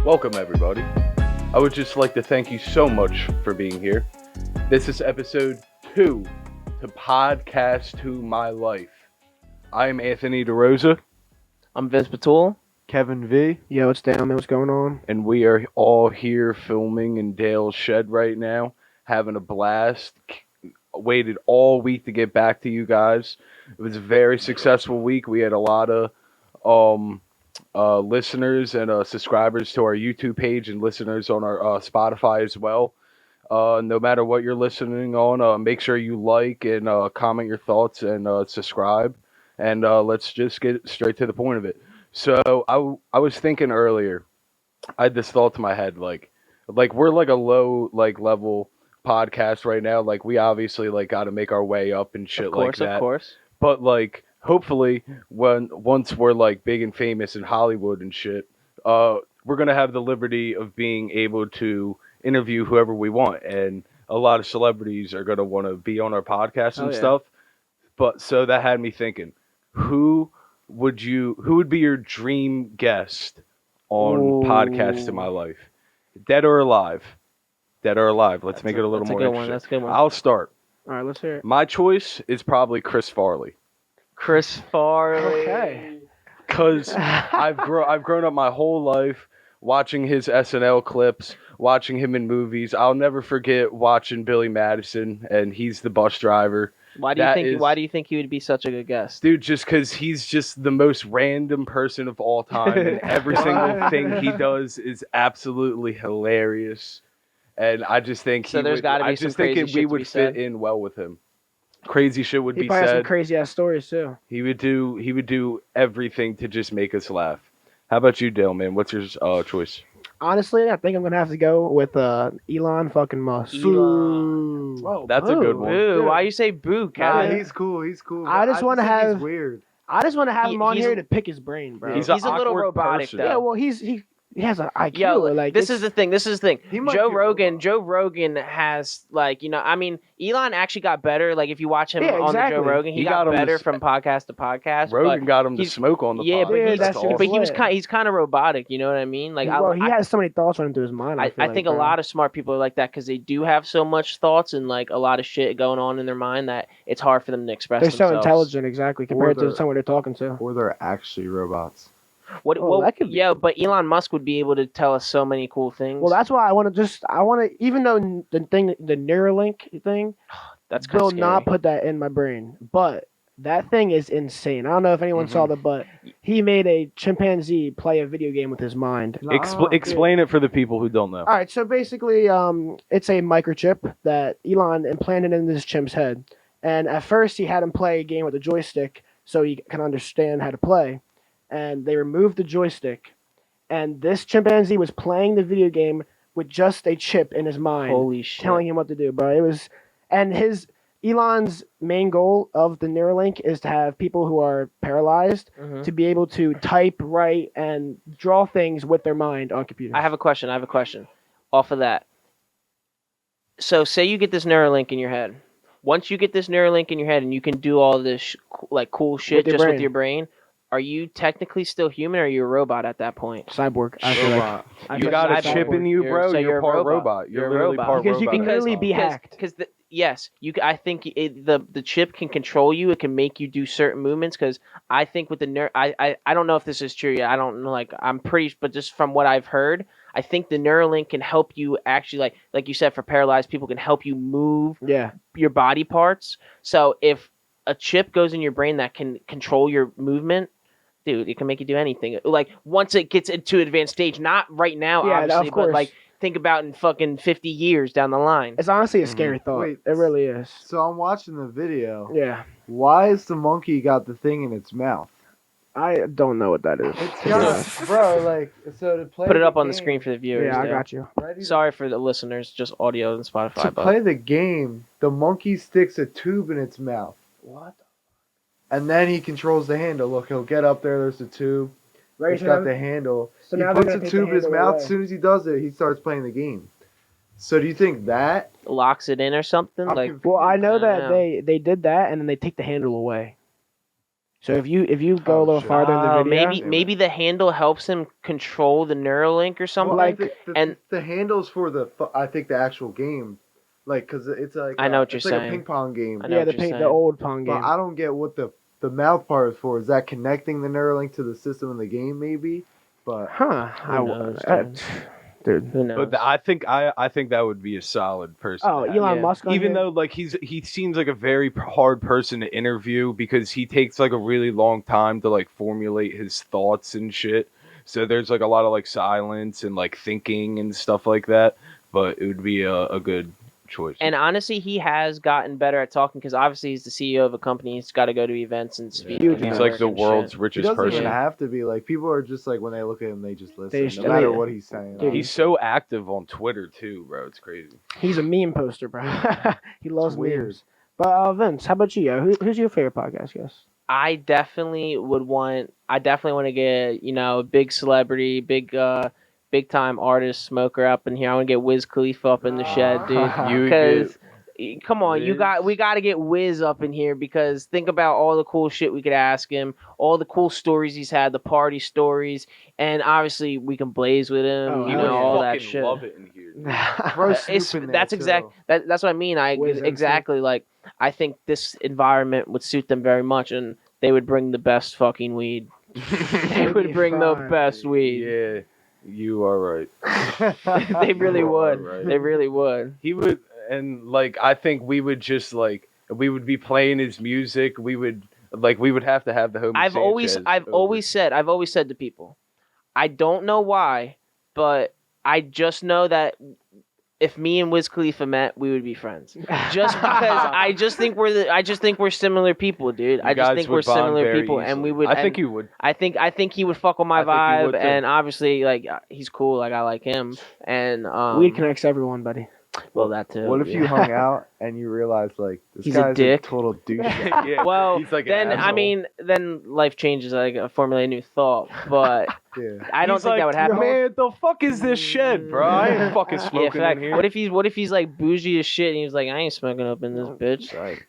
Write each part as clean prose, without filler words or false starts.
Welcome, everybody. I would just like to thank you so much for being here. This is episode 2 to Podcast2MyLife. I'm Anthony DeRosa. I'm Vince Batul. Kevin V. Yo, what's down, man? What's going on? And we are all here filming in Dale's shed right now, having a blast. Waited all week to get back to you guys. It was a very successful week. We had a lot of listeners and subscribers to our YouTube page and listeners on our Spotify as well. No matter what you're listening on, make sure you like and comment your thoughts and subscribe. And let's just get straight to the point of it. So I was thinking earlier, I had this thought to my head, like we're like a low level podcast right now. Like we obviously got to make our way up and shit like that. Of course. But hopefully once we're big and famous in Hollywood and shit, we're gonna have the liberty of being able to interview whoever we want, and a lot of celebrities are gonna want to be on our podcast and stuff. But so that had me thinking, who would be your dream guest on Podcast2MyLife? Dead or alive? Dead or alive? Let's make it a little more interesting. That's a good one. I'll start. All right, let's hear it. My choice is probably Chris Farley. Chris Farley. Okay. Because I've grown up my whole life watching his SNL clips, watching him in movies. I'll never forget watching Billy Madison, and he's the bus driver. Why do you think he would be such a good guest? Dude, just because he's just the most random person of all time, and every single thing he does is absolutely hilarious. And I just think we would fit in well with him. Crazy shit would be probably has some said. crazy ass stories too. He would do everything to just make us laugh. How about you, Dale, man? What's your choice? Honestly, I think I'm gonna have to go with Elon fucking Musk. Elon. Whoa, That's a good one. Boo! Why you say boo, Nah, Kevin? he's cool. I just want to have. He's weird. I just want to have him on He's here a- to pick his brain, bro. He's a little awkward robotic, person. though. Yeah, well, he has an IQ. Yo, this is the thing. He might Joe be a Rogan. robot. Joe Rogan has Elon actually got better. Like if you watch him Yeah, on the exactly. Joe Rogan, he He got got him better to from podcast to podcast. Rogan but got him to he's- smoke on the Yeah, podcast. but Yeah, that's but he was lit. he's kind of robotic. You know what I mean? Like he has so many thoughts running through his mind. I think a lot of smart people are like that because they do have so much thoughts and like a lot of shit going on in their mind that it's hard for them to express they're themselves. so intelligent, exactly, compared to they're- someone they're talking to. Or they're actually robots. That could be- But Elon Musk would be able to tell us so many cool things. Well, that's why I want to. Even though the Neuralink thing, that's kind will of scary. not put that in my brain, but that thing is insane. I don't know if anyone saw that, but he made a chimpanzee play a video game with his mind. Explain it for the people who don't know. All right, so basically, it's a microchip that Elon implanted in this chimp's head, and at first he had him play a game with a joystick so he can understand how to play, and they removed the joystick, and this chimpanzee was playing the video game with just a chip in his mind. Holy shit. Telling him what to do, bro. Elon's main goal of the Neuralink is to have people who are paralyzed Mhm. to be able to type, write, and draw things with their mind on computers. I have a question. Off of that. So say you get this Neuralink in your head. Once you get this Neuralink in your head and you can do all this cool shit your just with brain. your brain, are you technically still human or are you a robot at that point? Cyborg. I feel like. Robot. I You feel got a like chip cyborg. in you, bro. So You're you're a part robot. robot. You're a literally robot. part Because you robot. can literally be hacked. Because I think the chip can control you. It can make you do certain movements. Because I think with the I don't know if this is true yet. I don't know. I'm pretty, but just from what I've heard, I think the Neuralink can help you actually like you said for paralyzed people can help you move Yeah. your body parts. So if a chip goes in your brain that can control your movement, dude, it can make you do anything. Like once it gets into an advanced stage, not right now, Yeah, obviously, of but course. like think about in fucking 50 years down the line. It's honestly a scary thought. Wait. It really is. So I'm watching the video. Yeah. Why is the monkey got the thing in its mouth? I don't know what that is. It's got, bro, so to play Put it up on the game- screen for the viewers. Yeah, I Dale. got you. Ready? Sorry for the listeners, just audio and Spotify. To but play the game, the monkey sticks a tube in its mouth. What? And then he controls the handle. Look, he'll get up there, there's the tube. Right, He's got the handle. so He now they're puts gonna the take the tube in his handle mouth. away. As soon as he does it, he starts playing the game. So do you think that? locks it in or something. I'm Like confused. Well, I know I that don't know. they did that and then they take the handle away. So if you go a little shit. farther in the Oh, video, maybe the handle helps him control the Neuralink or something. Well, I like- think and- the handles for I think the actual game, like, cause it's like I know what you're it's like saying. a ping pong game. I know yeah, what the you're ping, saying. the old Pong But game. I don't get what the mouth part is for. Is that connecting the Neuralink to the system in the game, maybe? But Huh? Who knows, dude. Who knows? But I think that would be a solid person. Oh, to have. Elon Yeah. Musk. On Even here? though like he seems like a very hard person to interview because he takes like a really long time to like formulate his thoughts and shit. So there's like a lot of like silence and like thinking and stuff like that. But it would be a good choice. And honestly, he has gotten better at talking because obviously he's the CEO of a company. He's got to go to events and speak. Huge and he's network like the and world's shit. he richest doesn't person. even Yeah. have to be. Like, people are just like, when they look at him, they just listen, just- no matter yeah. what he's saying. Dude, He's so active on Twitter too, bro. It's crazy. He's a meme poster, bro. He loves It's weird. memes. But Vince, how about you? Who's your favorite podcast guest? I definitely want to get, a big celebrity, big time artist smoker up in here. I want to get Wiz Khalifa up in the shed, dude. You Because come on, Wiz? we got to get Wiz up in here because think about all the cool shit we could ask him, all the cool stories he's had, the party stories, and obviously we can blaze with him, Oh, He hell would yeah. all that fucking shit. love it in here. dude. Throw Snoop in there, That's too. that's what I mean. Wiz and Exactly like I think this environment would suit them very much, and they would bring the best fucking weed. They would bring the Fine. best weed. Yeah, you are right. They really You are would. right. They really would. He would, and like I think we would just like we would be playing his music. We would have to have the homie. I've always said to people, I don't know why, but I just know that if me and Wiz Khalifa met, we would be friends. Just because I just think we're similar people, dude. I just think we're similar people, and we would. I think you would. I think he would fuck with my I think he would, vibe, too. and obviously, like he's cool. Like I like him, and Weed connects everyone, buddy. well, that too. What if yeah. you hung out and you realized, like, this He's a guy's dick. total douche? Yeah. Well, He's like an then I asshole. mean, then life changes. I formulate a new thought, but Yeah. I don't He's think like, that would happen. Man, the fuck is this shed, bro? I ain't fucking Yeah, smoking fact, in here. what if he's like bougie as shit and he's like, I ain't smoking up in this bitch. Right.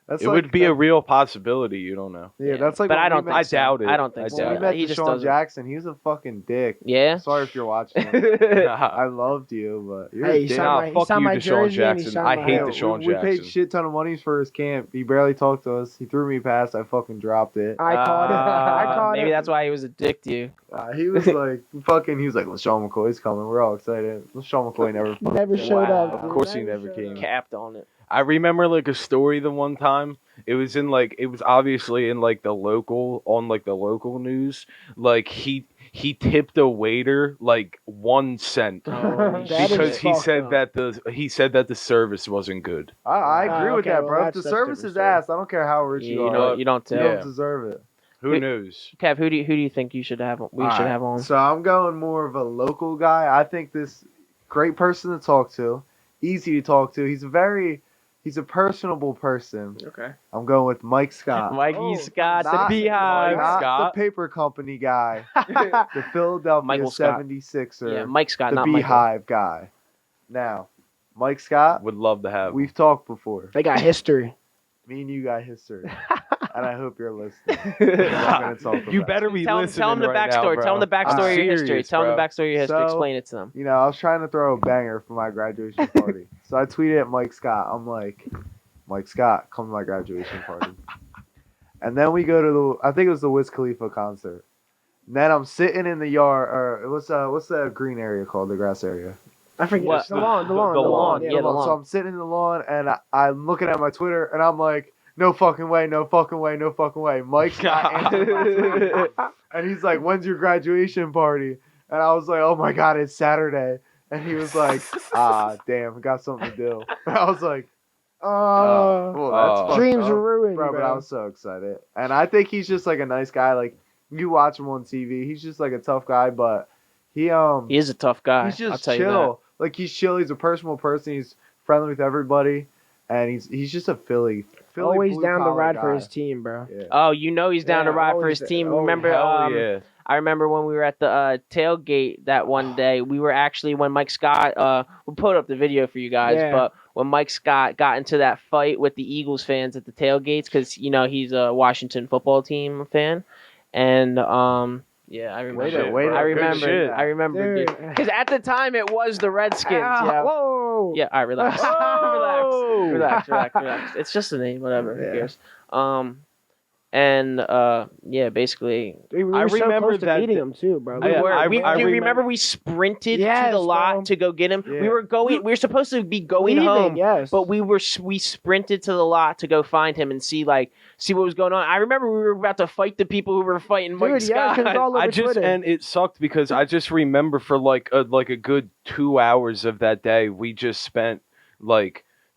That's It like, would be a real possibility. You don't know. Yeah, that's like. But when I we don't met- think I so. doubt it. I don't think I so. When we doubt met He just Deshaun doesn't. Jackson, he was a fucking dick. Yeah. Sorry if you're watching. it. I loved you, but you're Hey, a he dick. signed Nah, my, he fuck signed you, my Deshaun jersey and he Jackson. signed I my hate hat. Deshaun we paid Jackson. shit ton of money for his camp. He barely talked to us. He threw me past. I fucking dropped it. I caught it. I caught Maybe it. that's why he was a dick to you. He was like fucking. He was like, LaShawn McCoy's coming. We're all excited. LaShawn McCoy never. Never showed Wow. up. Of course he Never never showed came. up. Capped on it. I remember like a story the one time. It was obviously in like the local news. Like he tipped a waiter like 1 cent Holy That is because he fucked said up. that the service wasn't good. I agree with okay, that, well, bro. If that's the service different is story. ass, I don't care how rich You, you are. don't You tell. Yeah. don't deserve it. Who knows? Kev, who do you think you should have? We should Alright, have on. So I'm going more of a local guy. I think this great person to talk to, easy to talk to. He's a personable person. Okay. I'm going with Mike Scott. Mikey Scott, the not- Beehive. Mike Not Scott? the paper company guy, the Philadelphia Michael Scott. 76er, Yeah, Mike Scott, the not Michael. Beehive guy. Now, Mike Scott, Would love to have. we've talked before. They got history. Me and you got history, and I hope you're listening. I'm gonna talk You about better it. be Tell him listening the right now, backstory. bro. Tell him the backstory of your history. serious, Tell him the bro. backstory of your history. So- Explain it to them. You know, I was trying to throw a banger for my graduation party. So I tweeted at Mike Scott. I'm like, Mike Scott, come to my graduation party. And then we go to I think it was the Wiz Khalifa concert. And then I'm sitting in the yard, or what's that green area called, the grass area? I forget. What? The lawn. The lawn. Yeah, the lawn. So I'm sitting in the lawn, and I'm looking at my Twitter, and I'm like, no fucking way, no fucking way, no fucking way. Mike's not answering my tweet. And he's like, when's your graduation party? And I was like, oh my God, it's Saturday. And he was like, damn, got something to do. And I was like, well, that's Oh. fucked Dreams up. were ruined, Bro, but I was so excited. And I think he's just like a nice guy. Like, you watch him on TV, he's just like a tough guy, but he is a tough guy. he's I'll just tell you that. chill. Like, he's chill, he's a personable person, he's friendly with everybody, and he's just a Philly Always down to blue-collar ride for guy. his team, bro. Yeah. Oh, you know he's down to Yeah, ride for always his team. oh, Remember, Hell yeah. I remember when we were at the tailgate that one day, we were actually, when Mike Scott, we'll put up the video for you guys, Yeah. but when Mike Scott got into that fight with the Eagles fans at the tailgates, because, he's a Washington football team fan, and, yeah, I remember. Wait I a- good remember. shit. I remember, dude. Dude. Because at the time, it was the Redskins, yeah. Whoa. Yeah, all right, relax. Whoa. relax. It's just a name, whatever. Who Yeah. cares? And yeah, basically, We were I so remember close to that beating them too, bro. we I- were. I- Do I you remem- remember we sprinted to Yes, the lot bro. to go get him? Yeah. We were going. We were supposed to be going Leaving, home, yes. but we sprinted to the lot to go find him and see what was going on. I remember we were about to fight the people who were fighting Mike Dude, yeah, 'cause Scott. it's all over Twitter. And it sucked because I just remember for like a good 2 hours of that day, we just spent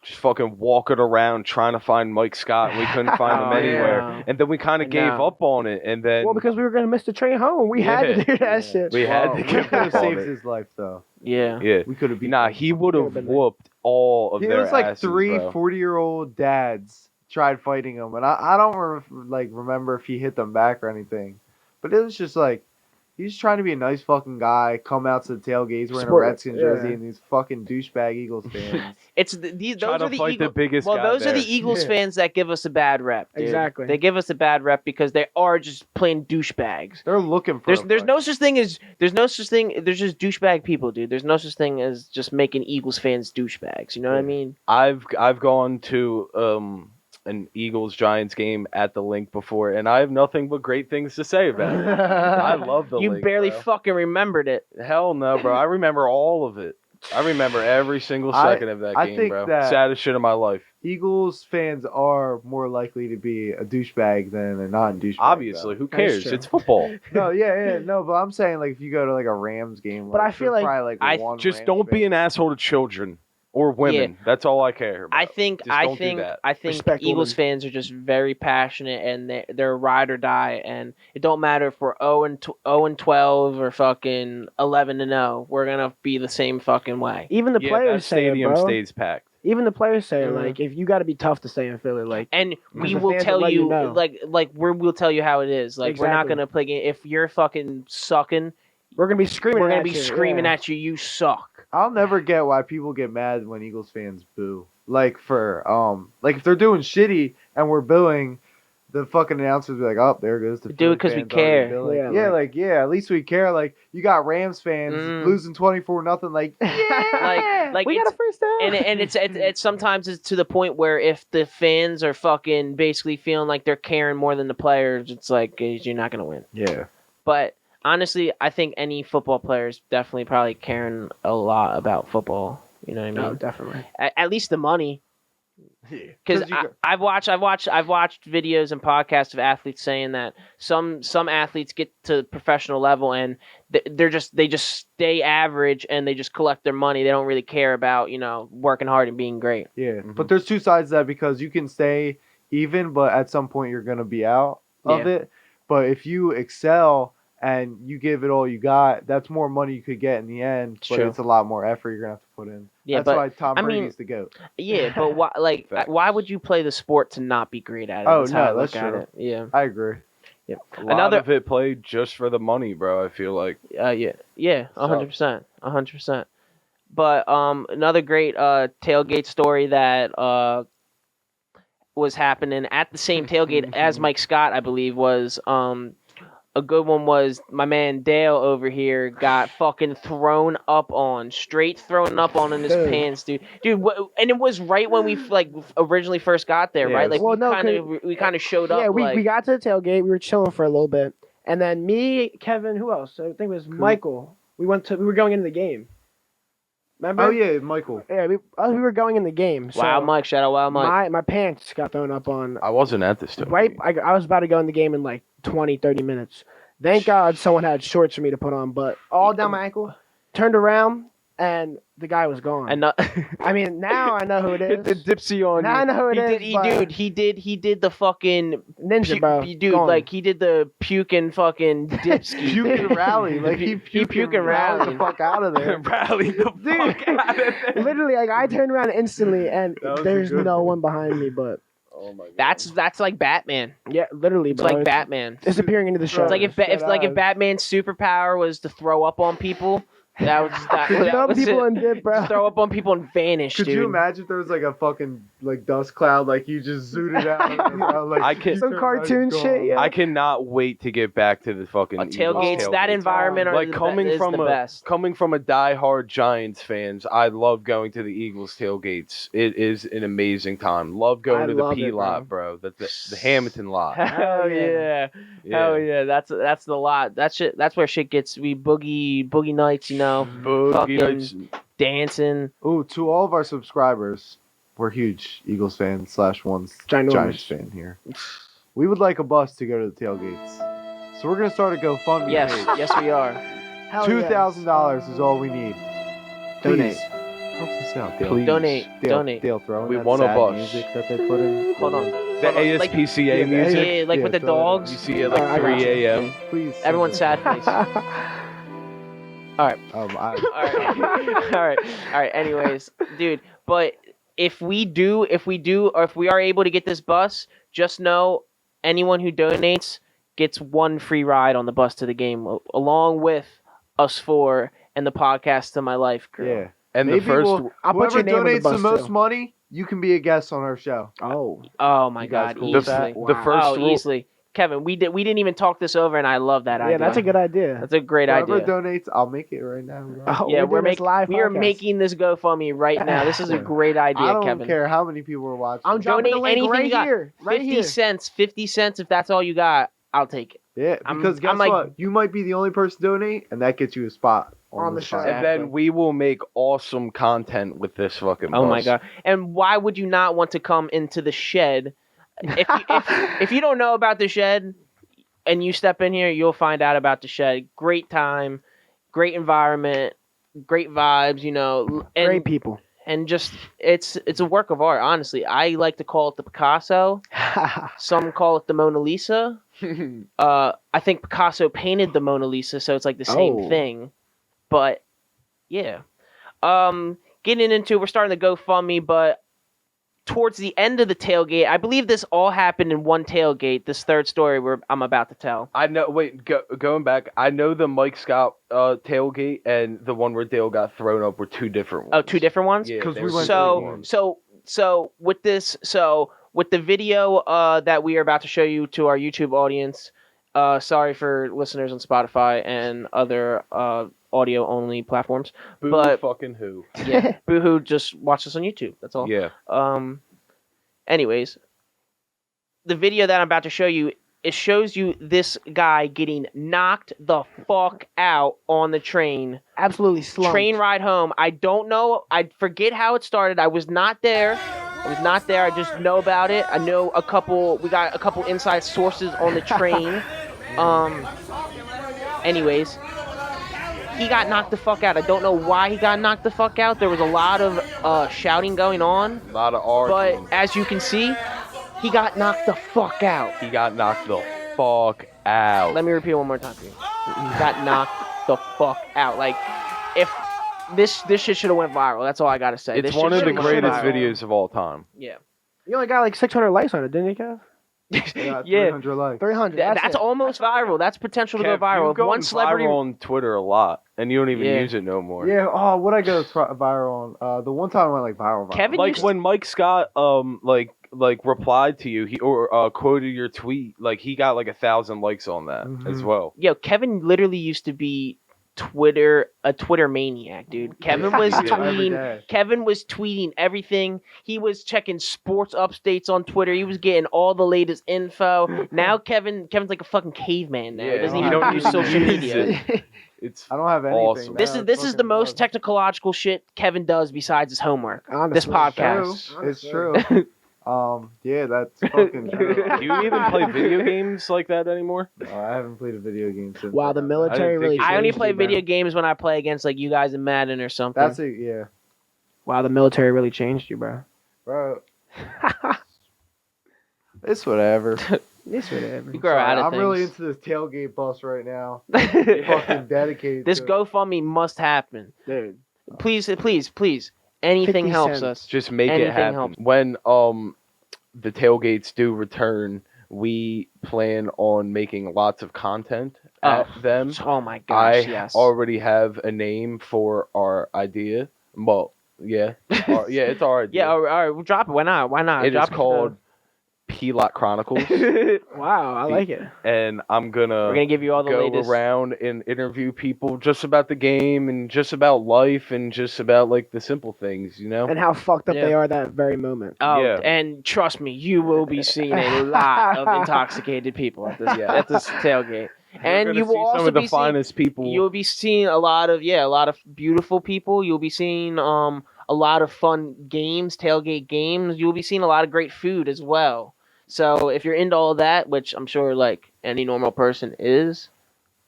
just fucking walking around trying to find Mike Scott. And we couldn't find him Oh, anywhere, yeah. and then we kind I of gave know. up on it. And then Well, because we were gonna miss the train home. We had to Yeah. do that Yeah. shit. we had to We give could have up on saved it. his life though. Yeah. Yeah, We could have beat. nah, him. he would have been there. whooped all of It their was like asses, three bro. 40-year-old dads tried fighting him, and I don't remember if he hit them back or anything, but it was just like he's trying to be a nice fucking guy, come out to the tailgates wearing Sport, a Redskins yeah. jersey, and these fucking douchebag Eagles fans. It's those Try are to the fight Eagles. the biggest Well, guy those are there. the Eagles Yeah. fans that give us a bad rep. Dude. Exactly. They give us a bad rep because they are just plain douchebags. They're looking for. There's a there's fight. no such thing as there's just douchebag people, dude. There's no such thing as just making Eagles fans douchebags. You know what I Yeah. mean? I've gone to an Eagles Giants game at the Link before, and I have nothing but great things to say about it. I love the You Link. barely bro. fucking remembered it. Hell no, bro. I remember all of it. I remember every single second of that I game, think bro. that- Saddest shit of my life. Eagles fans are more likely to be a douchebag than a non-douchebag. Obviously, though. who That is cares? true. It's football. No, yeah, no, but I'm saying like if you go to like a Rams game, But I there's feel like- probably, I one Just Rams don't be fan. an asshole to children or women. That's all I care about. I think Just don't do that. Respect Eagles women. fans are just very passionate and they're ride or die, and it don't matter if we're 0-12 or fucking 11-0. We're gonna be the same fucking way. Even the Yeah, players that say it, stadium bro. stays packed. Even the players say it, Mhm. like if you got to be tough to stay in Philly, like And we the will fans tell will let you, you know. we'll tell you how it is. Like we're not Exactly. gonna play game. If you're fucking sucking, we're gonna be screaming. we're gonna at be you, screaming yeah. at you. You suck. I'll never get why people get mad when Eagles fans boo. Like if they're doing shitty and we're booing, the fucking announcers be like, "Oh, there goes the." We do it 'cause we care. Yeah, at least we care. Like you got Rams fans losing 24-0. Like, yeah, Like we got it's- a first down. and it's sometimes it's to the point where if the fans are fucking basically feeling like they're caring more than the players, it's like you're not gonna win. yeah. But honestly, I think any football player is definitely probably caring a lot about football. You know what I mean? No, definitely. At least the money. Yeah. Because you go- I've watched videos and podcasts of athletes saying that some athletes get to professional level and they just stay average and they just collect their money. They don't really care about working hard and being great. Yeah, Mhm. but there's two sides to that because you can stay even, but at some point you're gonna be out of Yeah. it. But if you excel and you give it all you got, that's more money you could get in the end. It's but true. it's a lot more effort you're gonna have to put in. Yeah, that's but why Tom I Brady's mean- the GOAT. Yeah, but why would you play the sport to not be great at it? Oh, That's how no, I look that's at true. it. Yeah. I agree. A lot of it played just for the money, bro. I feel like. Yeah, 100%. But another great tailgate story that was happening at the same tailgate as Mike Scott, I believe, was a good one. Was my man Dale over here got fucking thrown up on in his Dude. pants, dude. And it was right when we originally first got there, Yeah, right? Like well, no, we kind of showed up. Yeah, we like, got to the tailgate. We were chilling for a little bit, and then me, Kevin, who else? I think it was Michael. We were going into the game. Remember? Oh yeah, Michael. Yeah, we were going in the game. So Wild Mike, shout out Wild Mike. my pants got thrown up on. I wasn't at this time. Right, I was about to go in the game in like 20, 30 minutes. Thank God someone had shorts for me to put on, but all down my ankle. Turned around, and the guy was gone. And I mean, now I know who it Hit the is. dipsy on Now I you. know who it is. but he did the fucking Ninja, bro. dude, gone. like he did the puking fucking dipski. Puke and rally. Like he puke and rally rally. the fuck out of there. Rally the fuck out of there. Literally, like I turned around instantly, and That was a there's good no one. one behind me. But Oh my god. That's like Batman. Yeah, literally, It's bro. like Batman. Disappearing into the It's shadows. It's like if Batman's superpower was to throw up on people. That Throw was people it. in dip, bro. Just throw up on people and vanish, Could dude. you imagine if there was like a fucking like dust cloud, like you just zooted out? Bro, like, I can- you Some turn cartoon around, shit, gone. yeah. I cannot wait to get back to the fucking Tailgates. Eagles That tailgates. environment Like is coming the from best. coming from a diehard Giants fans, I love going to the Eagles tailgates. It is an amazing time. Love going I to the love P it, lot, bro. The Hamilton lot. Hell yeah. Hell yeah. That's the lot. That's where shit gets boogie nights, you know. Boogie Fucking nights. dancing. Ooh, to all of our subscribers, we're huge Eagles fans / one Ginormous. Giants fan here. We would like a bus to go to the tailgates, so we're gonna start a GoFundMe Yes, page. yes we are. Hell $2,000 is all we need. Donate. Please, help us out, Dale. Please. Donate. Dale, throw in We that want a sad bus. music that they put in. Hold on. The Hold on, like- ASPCA Yeah, music. Yeah, like with the throw it in. dogs. You see it Alright, I like got 3 you. a.m. Please. Everyone's sad face. I, All right. Anyways, dude, but if we are able to get this bus, just know anyone who donates gets one free ride on the bus to the game, along with us four and the podcast to my life crew. yeah. And Maybe the first I'll put whoever your name on the donates the bus, most too. money, you can be a guest on our show. Oh. Oh my You guys god, cool with easily. that? the first rule, easily. Kevin, we didn't even talk this over, and I love that idea. Yeah, that's a good idea. That's a great Whoever idea. donates, I'll make it right now. Bro. Oh, Yeah, we're doing this live we are podcast. making this GoFundMe right now. This is a great idea, I don't Kevin. care how many people are watching. I'm dropping the Donate link anything right you got. here. Right 50 here. cents, 50 cents. If that's all you got, I'll take it. Yeah, I'm- because guess I'm like- what? You might be the only person to donate, and that gets you a spot On the show. spot. and then we will make awesome content with this fucking Oh my bus. god! And why would you not want to come into the shed? If you don't know about the shed, and you step in here, you'll find out about the shed. Great time, great environment, great vibes. You know, and Great people. and just it's a work of art. Honestly, I like to call it the Picasso. Some call it the Mona Lisa. I think Picasso painted the Mona Lisa, so it's like the same Oh. thing. But yeah, getting into we're starting the GoFundMe, but towards the end of the tailgate, I believe this all happened in one tailgate. This third story I'm about to tell. I know. Wait, going back, I know the Mike Scott tailgate and the one where Dale got thrown up were two different ones. Oh, two different ones. Yeah, 'Cause they we were went two through different one. ones. So with the video that we are about to show you to our YouTube audience, sorry for listeners on Spotify and other audio only platforms. Boo but- fucking who? Yeah, boohoo, just watch this on YouTube. That's all. Yeah. Anyways, the video that I'm about to show you, it shows you this guy getting knocked the fuck out on the train. Absolutely slumped. Train ride home. I don't know. I forget how it started. I was not there. I just know about it. I know we got a couple inside sources on the train. Anyways, he got knocked the fuck out. I don't know why he got knocked the fuck out. There was a lot of shouting going on. A lot of But arguing. as you can see, he got knocked the fuck out. He got knocked the fuck out. Let me repeat it one more time for you. He got knocked the fuck out. Like, if this shit should have went viral. That's all I gotta say. It's This one shit of the shoulda went greatest viral. videos of all time. Yeah. You only got like 600 likes on it, didn't you, Kev? Yeah, Yeah. 300 likes. 300. That's it. almost viral. That's potential to go Kev, viral. you're If going one celebrity. viral on Twitter a lot, and you don't even Yeah. use it no more. Yeah. Oh, what I go viral on? The one time I went like viral. Kevin Like used when Mike Scott like replied to you, he quoted your tweet, like he got like 1,000 likes on that as Mhm. well. Yo, Kevin literally used to be a Twitter maniac, dude. Kevin was Yeah. Every tweeting. day. Kevin was tweeting everything. He was checking sports updates on Twitter. He was getting all the latest info. Now Kevin's like a fucking caveman now. Yeah, he doesn't he even don't use even social use media. it. It's I don't have anything. Awesome. now, This is it's this is the fucking most love. technological shit Kevin does besides his homework. Honestly. This podcast. True. It's true. Yeah, that's fucking true. Do you even play video games like that anymore? No, I haven't played a video game since. Wow, the military think really you I only changed play you, bro. video games when I play against like you guys in Madden or something. That's it. Yeah, Wow, the military really changed you, bro. bro. It's whatever. It's whatever. You grow out of I'm things. really into this tailgate bus right now. Fucking dedicated. This to it. GoFundMe must happen. Dude. Please. Anything 50 helps cents. us. Just make Anything it happen. helps. When the tailgates do return, we plan on making lots of content at them. Oh my I gosh, yes. already have a name for our idea. Well, yeah, it's our idea. Yeah, all right, we'll drop it. Why not? Why not? It drop is called P-Lot Chronicles, Wow, I like it. and I'm We're gonna give you all the go latest. around and interview people just about the game and just about life and just about like the simple things, you know. And how fucked up Yeah. they are that very moment. Oh, Yeah. and trust me, you will be seeing a lot of intoxicated people at this, Yeah. at this tailgate. And We're you gonna will see also some of the be seeing, finest people. you'll be seeing a lot of beautiful people. You'll be seeing a lot of fun games, tailgate games. You'll be seeing a lot of great food as well. So if you're into all of that, which I'm sure like any normal person is,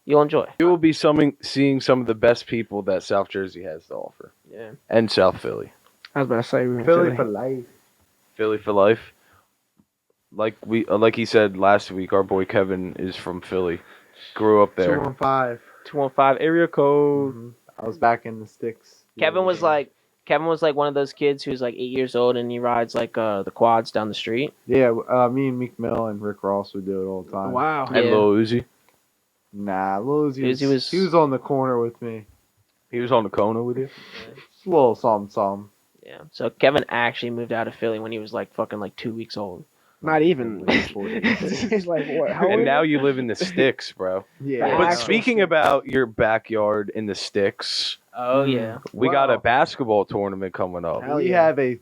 you'll enjoy. You will be seeing some of the best people that South Jersey has to offer, Yeah. and South Philly. I was about to say we were in Philly for life. Philly for life. Like he said last week, our boy Kevin is from Philly. Grew up there. 215. 215 area code. Mhm. I was back in the sticks. Kevin was like one of those kids who's like 8 years old and he rides like the quads down the street. Yeah, me and Meek Mill and Rick Ross would do it all the time. Wow. And Yeah. Lil Uzi. Nah, Lil Uzi He was on the corner with me. He was on the Kona with you. Just a little something. Yeah. So Kevin actually moved out of Philly when he was like fucking like 2 weeks old. Not even. Something. He's like, what? How And old now is you live in the sticks, bro. Yeah. But Actual speaking sticks. about your backyard in the sticks, Oh Mm. yeah. we got a Wow. basketball tournament coming up. Hell we yeah. have a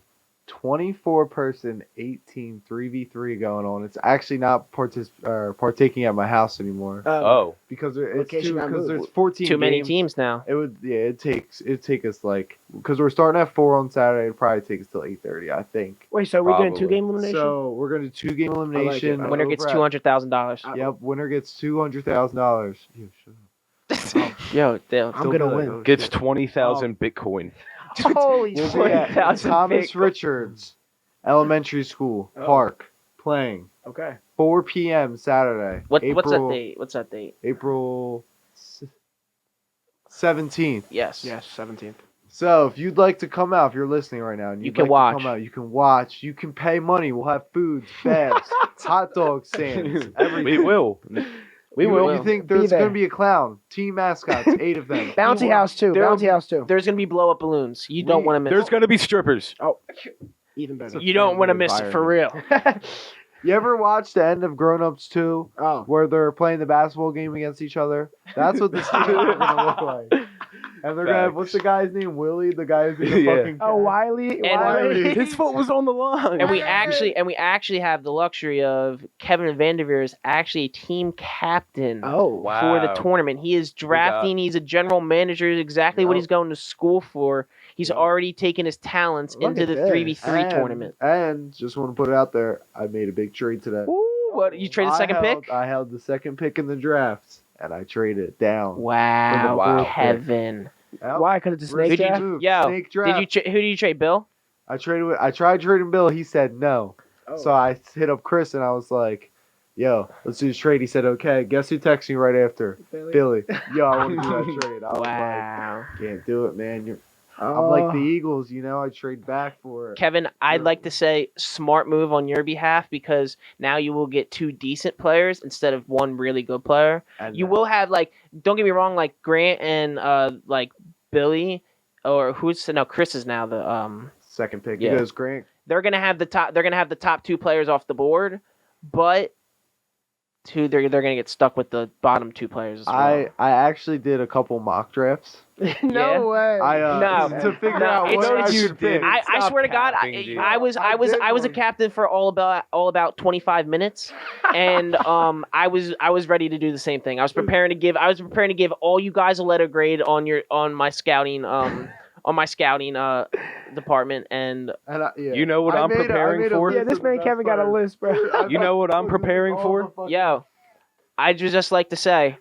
24-person 18 3v3 going on. It's actually not partaking at my house anymore Oh, because Location got moved. there's 14 Too many games. teams now. It'd take us like because we're starting at 4 on Saturday. It'd probably take us till 8:30, I think. Wait, so we're doing Probably. 2-game elimination? So we're gonna do 2-game elimination. it. Winner gets over at- $200,000. Yep, winner gets $200,000. Yo, shut up. Yo, damn. I'm gonna win. Oh, gets shit. 20,000 Bitcoin. Holy We'll shit. be at 20,000 Thomas Bitcoin. Richards Elementary School Oh. Park playing Okay. 4 p.m. Saturday. What's that April- date? What's that date? April 17th. Yes. Yes, 17th. So if you'd like to come out, if you're listening right now, and You you'd can like watch. to come out, you can watch. You can pay money. We'll have food, baths, hot dog stands, everything. We will. We You- will. You think Be there's there. going to be a clown? Team mascots, 8 of them. Bouncy House too. There- Bouncy House too. There's gonna be blow up balloons. You don't want to miss. There's going to be strippers. Oh, even better. You don't want to miss it for real. You ever watch the end of Grown Ups 2 Oh. where they're playing the basketball game against each other? That's what the students are going to look like. And they're going to have, what's the guy's name? Willie? The guy who's in the Yeah. fucking... Oh, Wiley. And- Wiley. His foot was on the line. And we actually have the luxury of Kevin Vanderveer is actually a team captain Oh. Wow. for the tournament. He is drafting. He's a general manager. Exactly what Yep. he's going to school for. He's Yep. already taken his talents Look into at the this. 3v3 And- tournament. And just want to put it out there, I made a big trade today. Ooh, what? You trade the second pick? I held the second pick in the draft, and I traded it down. Wow, Wow. Kevin. Yep. Why? Because it's a Risky snake draft? move. Yo, Snake draft. Who did you trade, Bill? I tried trading Bill. He said no. Oh. So I hit up Chris and I was like, "Yo, let's do this trade." He said, "Okay." Guess who texted me right after? Billy. Yo, I want to do that trade. I was Wow. like, "Can't do it, man. I'm Oh. like the Eagles, you know. I trade back for it." Kevin, I'd like to say smart move on your behalf because now you will get 2 decent players instead of 1 really good player. And, You will have like, don't get me wrong, like Grant and like Billy or Chris is now the second pick. Yeah. He goes, Grant. they're gonna have the top 2 players off the board, but they're gonna get stuck with the bottom 2 players as well. I actually did a couple mock drafts. Yeah. No way. No. To figure No, out it's- what it's- I should pick. I Stop swear to God, capping, dude. I was I did a one. captain for all about 25 minutes, and I was ready to do the same thing. I was preparing to give all you guys a letter grade on my scouting department, and And You know what I'm preparing for? Yeah, this man Kevin got a list, bro. You know what I'm preparing for? yo, I just like to say,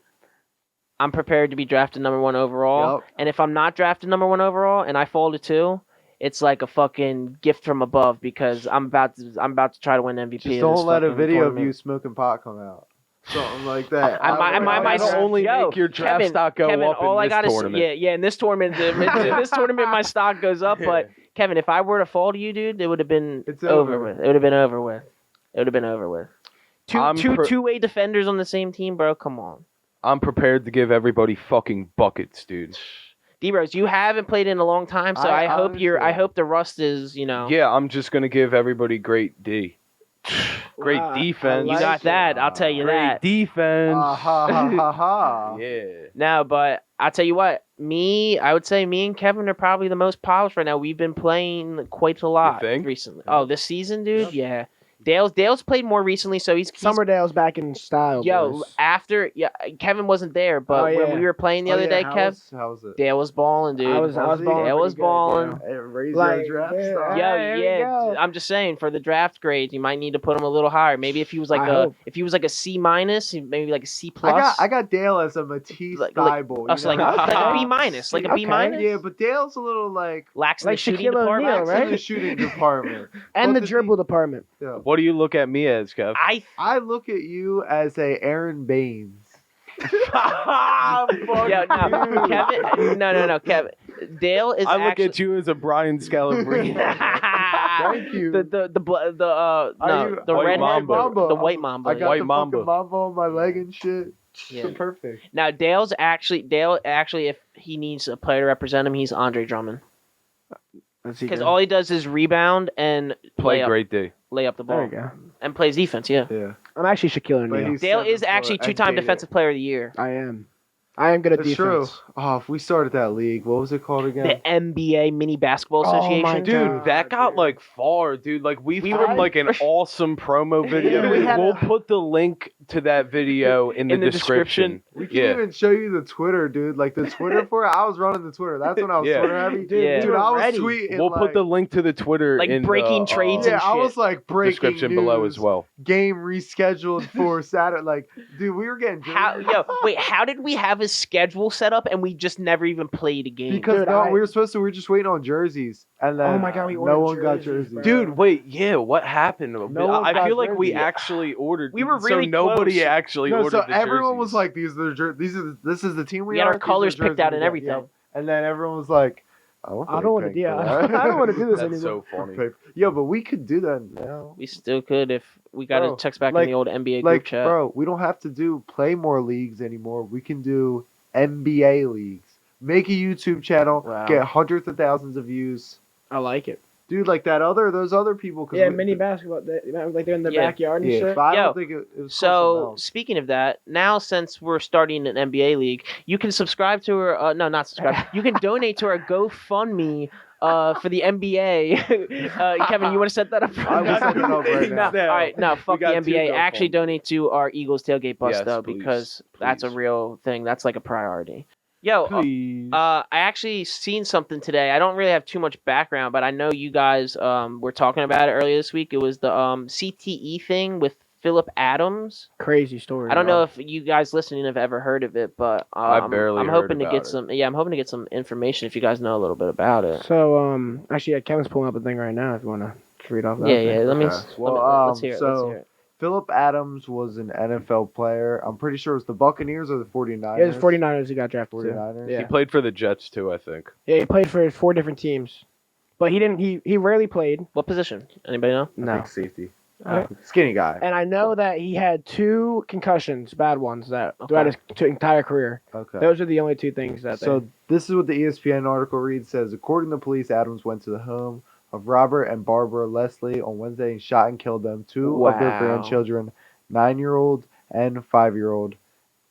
I'm prepared to be drafted number 1 overall. Yup. And if I'm not drafted number 1 overall and I fall to 2, it's like a fucking gift from above because I'm about to try to win MVP. Just of this don't let a fucking video of tournament. you smoking pot come out. Something like that. That'll only make your draft stock go up all I in this gotta tournament. yeah, in this tournament, in this tournament, my stock goes up. But Kevin, if I were to fall to you, dude, it would have been It's over over. with. It would have been over with. It would have been over with. I'm Two-way defenders on the same team, bro. Come on. I'm prepared to give everybody fucking buckets, dude. D-Rose, you haven't played in a long time, so I hope I understand. hope the rust is, Yeah, I'm just gonna give everybody great D. Great Wow, I defense. You like got it. that. I'll tell you Great that. defense. Ha ha ha ha. Yeah. No, but I'll tell you what. I would say me and Kevin are probably the most polished right now. We've been playing quite a lot think? recently. Oh, this season, dude? Yeah. Dale's played more recently, so he's Summerdale's back in style. Yo, boys. Kevin wasn't there, but Oh, when yeah. we were playing the other day, Kev, How was it? Dale was balling, dude. I was balling. Dale was pretty good, balling. you know. Hey, raise Like, your draft yeah. stock. Yo, there we yeah, go. I'm just saying for the draft grades, you might need to put him a little higher. Maybe if he was like I hope. a C minus, maybe like a C I plus. got Dale as a Matisse Like- Thibault. Oh, so like a B minus, like a B Okay. minus. Yeah, but Dale's a little like Lacks in Like the shooting Shaquille O'Neal, department. right? in the shooting department. And But the dribble department. Yeah. What do you look at me as, Kev? I look at you as a Aaron Baines. Yeah, no, Kevin. No, Kevin. Dale is. I look actually, at you as a Brian Scalabrine. Thank you. The White red Mamba. the white Mamba. I got White the Mamba. fucking Mamba on my leg and shit. Yeah. So perfect. Now Dale actually, if he needs a player to represent him, he's Andre Drummond because all he does is rebound and Play lay great D. up the There ball you go. and plays defense. Yeah, Yeah. I'm actually Shaquille But O'Neal. he's Dale 7 is actually foot two-time and defensive player of the year. I am. I am good at That's defense. true. Oh, if we started that league, what was it called again? The NBA Mini Basketball Oh, Association. my Dude, God, that got dude. like far, dude. Like we We filmed were- like an awesome promo video. We had We'll a- put the link to that video in the description. We can Yeah. even show you the Twitter, dude. Like the Twitter for it. I was running the Twitter. That's when I was Yeah. Twitter heavy. Dude, Yeah. Dude, we I were was ready. tweeting. We'll put the link to the Twitter Like in breaking the, trades Yeah, and I shit. was like breaking description below news, as well. Game rescheduled for Saturday. Like, dude, we were getting How did we have a schedule set up and we just never even played a game? because Dude, we were supposed to. We were just waiting on jerseys, and then Oh my God, we no ordered one got jerseys, jerseys. bro. Dude, wait, yeah, what happened? No one I got feel like we jerseys. actually ordered. We were really so nobody close. actually No, ordered so the everyone was jerseys. like, this is the team we We had are. our these are colors the picked jerseys out we and got. everything. Yep. And then everyone was like, I don't I don't want to. pay Yeah, for that. I don't want to do this That's anymore. so funny. Yeah, but we could do that now. We still could if we got Bro, to text back like- in the old NBA group Like, chat. bro, we don't have to play more leagues anymore. We can do NBA leagues. Make a YouTube channel, Wow. get hundreds of thousands of views. I like it. Dude, like those other people. 'Cause Yeah, we- mini basketball. Like they're in the Yeah. backyard and Yeah, shit. but I Yo, don't think it was So speaking of that, now since we're starting an NBA league, you can subscribe to our no, not subscribe. You can donate to our GoFundMe for the NBA. Kevin, you want to set that up? I will set it up right No, now. all right, no, fuck the got two NBA. Actually, GoFundMe. donate to our Eagles tailgate bus Yes, though, please, because that's a please. real thing. That's like a priority. Yo, Please. I actually seen something today. I don't really have too much background, but I know you guys were talking about it earlier this week. It was the CTE thing with Philip Adams. Crazy story. I don't know if you guys listening have ever heard of it, but I barely I'm heard hoping to about get it. some. Yeah, I'm hoping to get some information if you guys know a little bit about it. So actually, yeah, Kevin's pulling up a thing right now. If you want to read off that. Yeah, thing. yeah. Let me. Okay. Let me Well, let's hear it. so- Let's hear it. Philip Adams was an NFL player. I'm pretty sure it was the Buccaneers or the 49ers. Yeah, it was 49ers who got drafted too. 49ers. Yeah. He played for the Jets too, I think. Yeah, he played for 4 different teams, but he didn't. He rarely played. What position? Anybody know? I No. think safety. Okay. Skinny guy. And I know that he had 2 concussions, bad ones, that throughout his entire career. Okay. Those are the only 2 things that. So this is what the ESPN article reads. Says according to police, Adams went to the home of Robert and Barbara Leslie on Wednesday and shot and killed them. 2 of their Wow. grandchildren, 9-year-old and 5-year-old,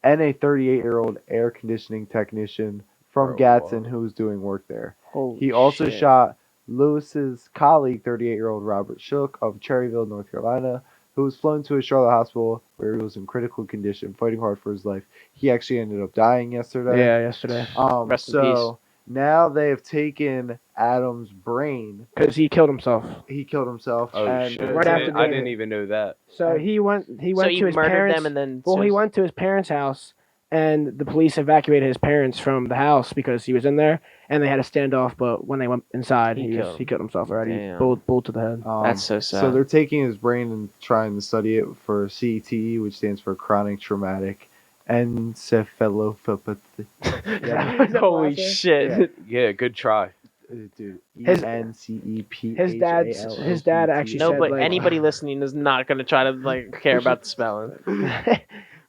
and a 38-year-old air conditioning technician from Oh, Gadsden wow. who was doing work there. Holy He also shit. shot Lewis's colleague, 38-year-old Robert Shook of Cherryville, North Carolina, who was flown to a Charlotte hospital where he was in critical condition, fighting hard for his life. He actually ended up dying yesterday. Yeah, yesterday. Rest in So now they have taken Adam's brain. Because he killed himself. He killed himself. Oh and shit! right I after didn't- I doing didn't it. even know that. So he went. He So went he to his murdered parents. them and then. Well, he went to his parents' house, and the police evacuated his parents from the house because he was in there, and they had a standoff. But when they went inside, He he killed killed himself already. Damn. Bullet to the head. That's so sad. So they're taking his brain and trying to study it for CTE, which stands for chronic traumatic encephalopathy. Yeah. Holy shit! Yeah, good try. Dude, His- ENCEPHAL. his dad actually No, said, but like- anybody listening is not going to try to like care about the spelling.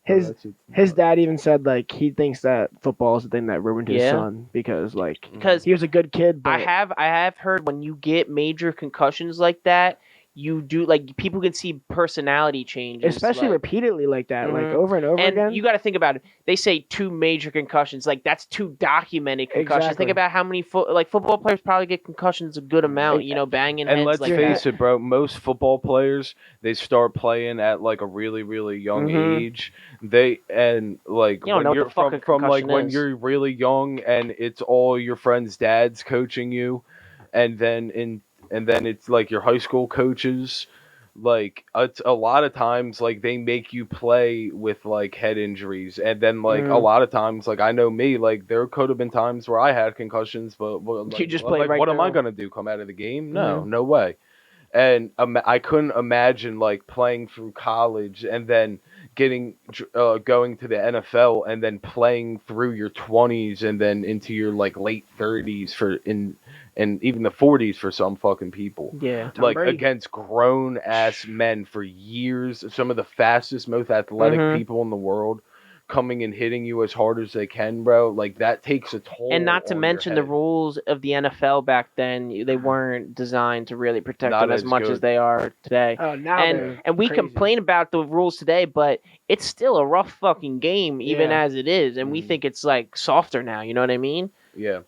his dad even said like he thinks that football is the thing that ruined his Yeah. son because like Because he was a good kid, but I have heard when you get major concussions like that, you do like people can see personality changes, especially like, repeatedly like that, like Mhm. over and over and again. you got to think about it. They say 2 major concussions, like that's 2 documented concussions. Exactly. Think about how many football players probably get concussions a good amount, banging And heads let's like face that. it, bro. Most football players, they start playing at like a really, really young Mhm. age. They and like You don't when know what you're the fuck a from like concussion when is. you're really young, and it's all your friends' dads coaching you, and then it's like your high school coaches. Like it's a lot of times like they make you play with like head injuries, and then like a lot of times like I know me, like there could have been times where I had concussions, but You just play like right what am I through. gonna do, come out of the game? No way. And I couldn't imagine like playing through college and then getting going to the NFL and then playing through your 20s and then into your like late 30s and even the 40s for some fucking people. Yeah. Tom Like Brady. against grown ass men for years, some of the fastest, most athletic Mhm. people in the world coming and hitting you as hard as they can, bro. Like that takes a toll. And not to on mention your the head. rules of the NFL back then, they weren't designed to really protect Not them as as much as good. they are today. Oh, now and they're and we crazy. complain about the rules today, but it's still a rough fucking game even Yeah. as it is, and we think it's like softer now, you know what I mean? Yeah.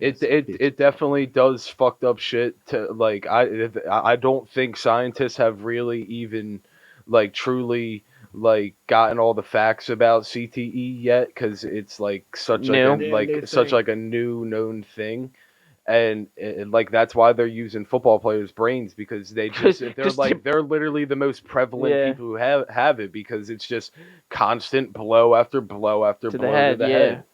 It definitely does fucked up shit to like I don't think scientists have really even like truly like gotten all the facts about CTE yet, because it's like such New. like a, Yeah, like new such thing. like a new known thing. And like that's why they're using football players' brains, because they just they're Just like they're literally the most prevalent Yeah. people who have it, because it's just constant blow after blow after To the blow head, to the yeah. head.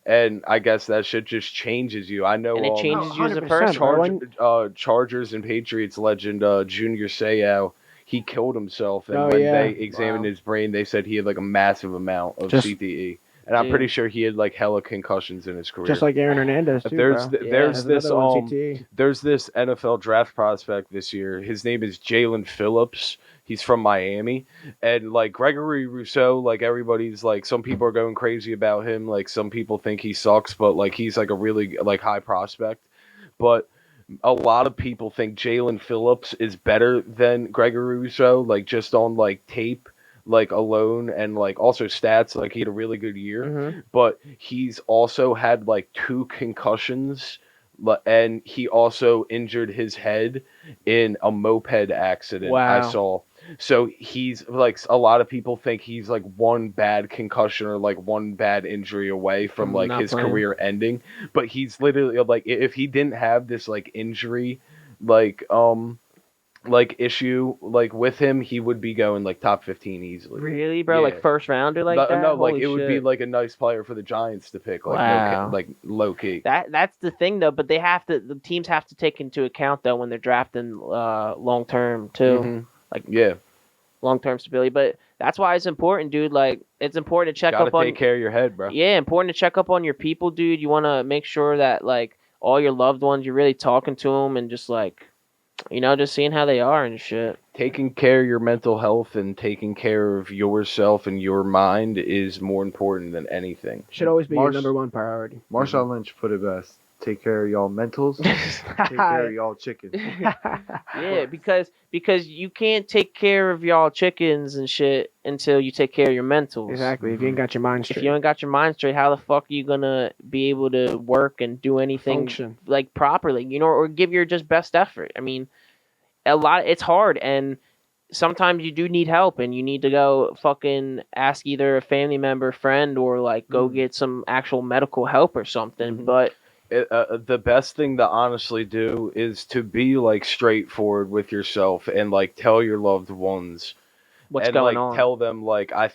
And I guess that shit just changes you. I know And it changes you as a person. 100%, bro. Chargers and Patriots legend Junior Seau, he killed himself, and Oh, when yeah. they examined his brain, they said he had like a massive amount of Just- CTE, and I'm Dude. pretty sure he had like hella concussions in his career. Just like Aaron Hernandez too, There's bro. there's That's this another one, CTE. there's this NFL draft prospect this year. His name is Jalen Phillips. He's from Miami, and like Gregory Rousseau, like everybody's like, some people are going crazy about him. Like some people think he sucks, but like he's like a really like high prospect. But a lot of people think Jalen Phillips is better than Gregory Rousseau, like just on like tape, like alone, and like also stats. Like he had a really good year, Mhm. but he's also had like 2 concussions, and he also injured his head in a moped accident I Wow. saw. So he's like, a lot of people think he's like one bad concussion or like one bad injury away from From like not his playing. career ending, but he's literally like, if he didn't have this like injury like issue like with him, he would be going like top 15 easily. Really, bro? Yeah. Like first rounder like that? No, like Holy it would be shit. like a nice player for the Giants to pick, like Wow. like low key. That's the thing though, but the teams have to take into account though when they're drafting long term too. Mhm. Like Yeah, long term stability. But that's why it's important, dude. Like it's important to check gotta up on take care of your head, bro. Yeah, important to check up on your people, dude. You want to make sure that like all your loved ones, you're really talking to them and just like, just seeing how they are and shit. Taking care of your mental health and taking care of yourself and your mind is more important than anything. Should always be your Marsh- number one priority. Marshawn Lynch put it best. Take care of y'all mentals. Take care of y'all chicken. Yeah, because you can't take care of y'all chickens and shit until you take care of your mentals. Exactly. If you ain't got your mind If straight, you ain't got your mind straight, how the fuck are you gonna be able to work and do anything function. like properly, or give your just best effort? I mean, it's hard, and sometimes you do need help, and you need to go fucking ask either a family member, friend, or like go get some actual medical help or something. Mhm. But The best thing to honestly do is to be like straightforward with yourself and like tell your loved ones what's and going like on? tell them like, I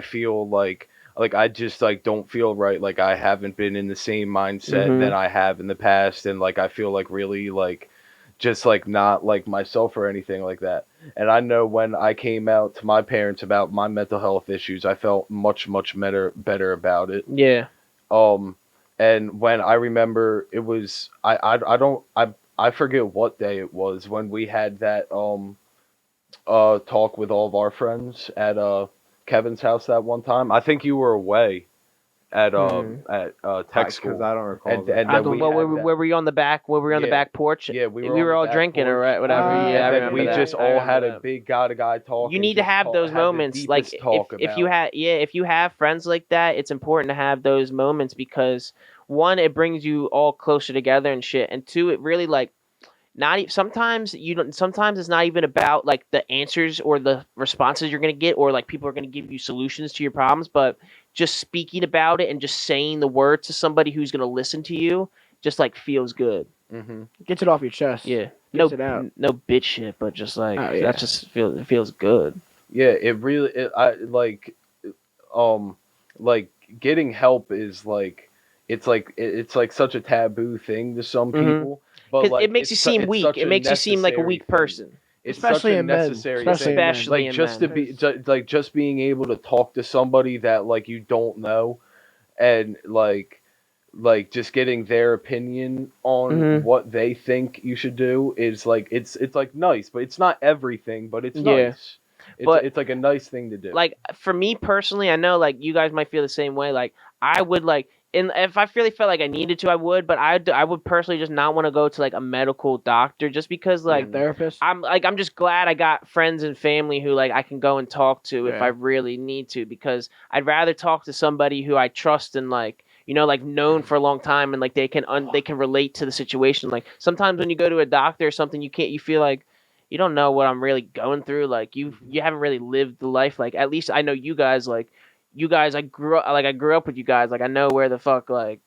feel like I just like don't feel right, like I haven't been in the same mindset Mhm. that I have in the past, and like I feel like really like just like not like myself or anything like that. And I know when I came out to my parents about my mental health issues, I felt much better about it. Yeah. And when I remember it was I don't I forget what day it was when we had that talk with all of our friends at Kevin's house that one time. I think you were away at tech Because school. I don't recall And that. and I then don't, we well, had where were you on the back? Where were you on the Yeah. back porch? yeah, We on were the all back drinking or porch. whatever. Uh, Yeah, I And then remember we that. just I all remember had a that. big guy to guy talk. You and need to just have those had the moments, like deepest talk if you about- if you have friends like that, it's important to have those moments because one, it brings you all closer together and shit, and two, it really like sometimes you don't sometimes it's not even about like the answers or the responses you're going to get or like people are going to give you solutions to your problems, but just speaking about it and just saying the words to somebody who's going to listen to you just like feels good. Mhm. Gets it off your chest. Yeah. Gets it out. No bitch shit, but just like Oh, yeah. that just feels good. Yeah, it really I um like getting help is like it's like such a taboo thing to some Mhm. people, but Cuz like it makes you seem it's weak. such It a makes you seem like a necessary weak thing. person. It's Especially such a in men. necessary Especially thing. in men. Especially Like in just men. to be like just being able to talk to somebody that like you don't know and like just getting their opinion on Mhm. what they think you should do is like it's like nice, but it's not everything, but it's Yeah. nice. But It's like a nice thing to do. like for me personally, I know like you guys might feel the same way. Like I would like, and if I really felt like I needed to, I would. But I would personally just not want to go to like a medical doctor just because Like like a therapist. I'm just glad I got friends and family who like I can go and talk to if Yeah. I really need to because I'd rather talk to somebody who I trust and like like known for a long time and like they can relate to the situation. Like sometimes when you go to a doctor or something, you feel like you don't know what I'm really going through. Like you haven't really lived the life. Like at least I know you guys. Like you guys, I grew up with you guys. Like I know where the fuck like.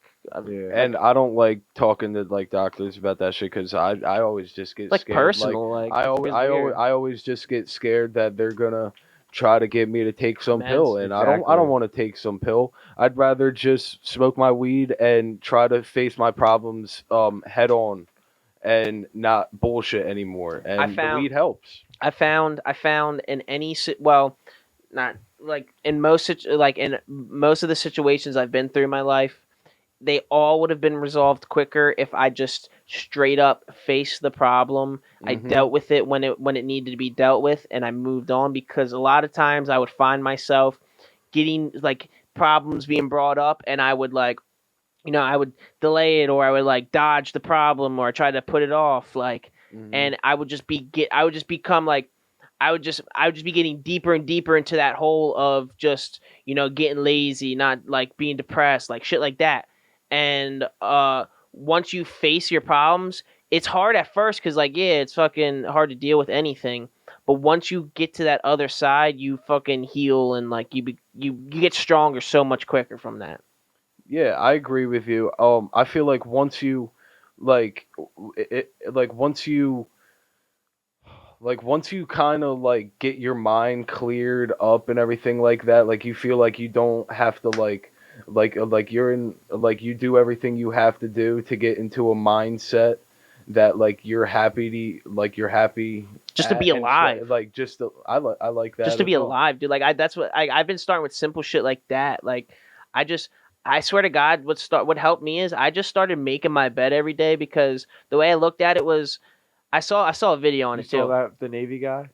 Yeah. And I don't like talking to like doctors about that shit because I always just get Like scared. personal, like I it always feels weird. I always just get scared that they're gonna try to get me to take some Meds. pill, and I Exactly. don't want to take some pill. I'd rather just smoke my weed and try to face my problems head on, and not bullshit anymore. And the weed helps. I found in well, not like in like in most of the situations I've been through in my life, they all would have been resolved quicker if I just straight up faced the problem. I Mhm. dealt with it when it needed to be dealt with, and I moved on because a lot of times I would find myself getting like problems being brought up, and I would like I would delay it or I would like dodge the problem or try to put it off like Mhm. and I would just become like I would just be getting deeper and deeper into that hole of just getting lazy, not like being depressed, like shit like that. And once you face your problems, it's hard at first because like yeah, it's fucking hard to deal with anything. But once you get to that other side, you fucking heal and like you get stronger so much quicker from that. Yeah, I agree with you. I feel like once you like like once you kind of like get your mind cleared up and everything like that, like you feel like you don't have to like you're in like you do everything you have to do to get into a mindset that like you're happy Just to at be and alive. like just to, I like that Just to as be well. alive, dude. Like that's what I've been starting with simple shit like that. Like I just I swear to God, what helped me is I just started making my bed every day because the way I looked at it was I saw a video on You it saw too. that the Navy guy?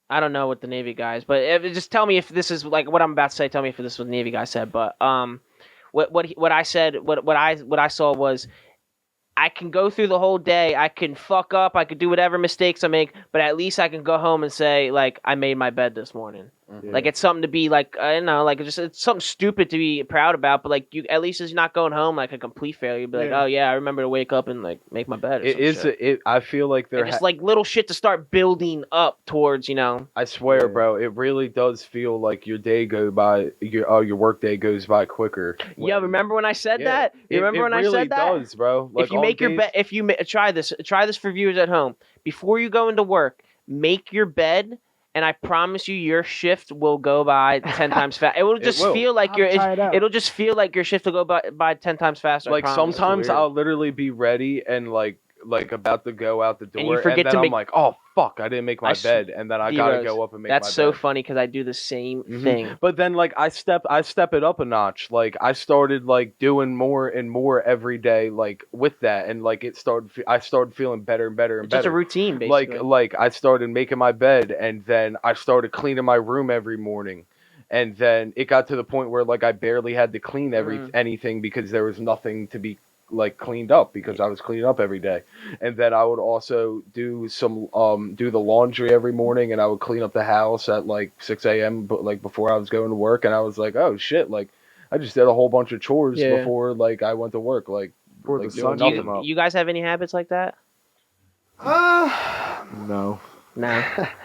I don't know what the Navy guys, but just tell me if this is like what I'm about to say. Tell me if this was the Navy guy said. But what I said what I saw was I can go through the whole day. I can fuck up. I could do whatever mistakes I make, but at least I can go home and say like I made my bed this morning. Mhm. Like it's something to be like I don't know, like it's something stupid to be proud about. But like you, at least it's not going home like a complete failure. You'd be like, Yeah. oh yeah, I remember to wake up and like make my bed. Or It some is shit. I feel like And just like little shit to start building up towards. I swear, Yeah. bro, it really does feel like your day go by your work day goes by quicker. Yeah, remember when I said Yeah, that? You remember when I really said that? does, bro. Like If you on make your days- bed, if you try this for viewers at home. Before you go into work, make your bed, and I promise you, your shift will go by 10 times fast. It will just will. feel like I'm tired out. it'll just feel like your shift will go by 10 times faster. I like promise. sometimes weird. I'll literally be ready and like like about to go out the door, And you forget then to I'm make- like, oh fuck, I didn't make my I bed, and then I gotta D-Rose, go up and make my bed. That's so funny because I do the same Mhm. thing. But then like I step it up a notch. Like I started like doing more and more every day, like with that, and like I started feeling better and better and It's just a better. routine, basically. Like I started making my bed, and then I started cleaning my room every morning. And then it got to the point where like I barely had to clean anything because there was nothing to be like cleaned up because I was cleaning up every day. And then I would also do the laundry every morning, and I would clean up the house at like 6 a.m. but like before I was going to work, and I was like, oh shit, like I just did a whole bunch of chores Yeah. before like I went to work, like Before like the doing sun do came nothing. up. you guys have any habits like that? No. No.